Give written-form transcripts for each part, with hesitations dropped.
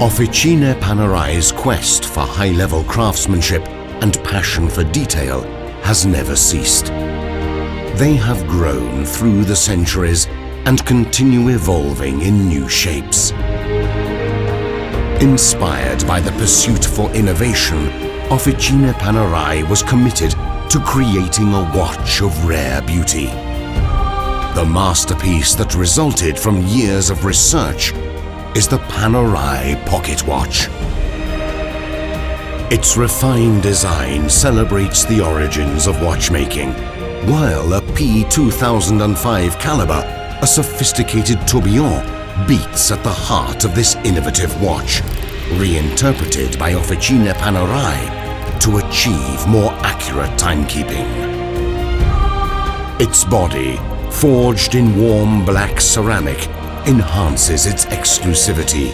Officine Panerai's quest for high-level craftsmanship and passion for detail has never ceased. They have grown through the centuries and continue evolving in new shapes. Inspired by the pursuit for innovation, Officine Panerai was committed to creating a watch of rare beauty. The masterpiece that resulted from years of research is the Panerai Pocket Watch. Its refined design celebrates the origins of watchmaking, while a P2005 caliber, a sophisticated tourbillon, beats at the heart of this innovative watch, reinterpreted by Officine Panerai to achieve more accurate timekeeping. Its body, forged in warm black ceramic, enhances its exclusivity,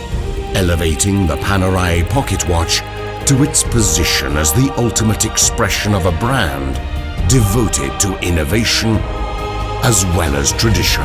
elevating the Panerai Pocket Watch to its position as the ultimate expression of a brand devoted to innovation as well as tradition.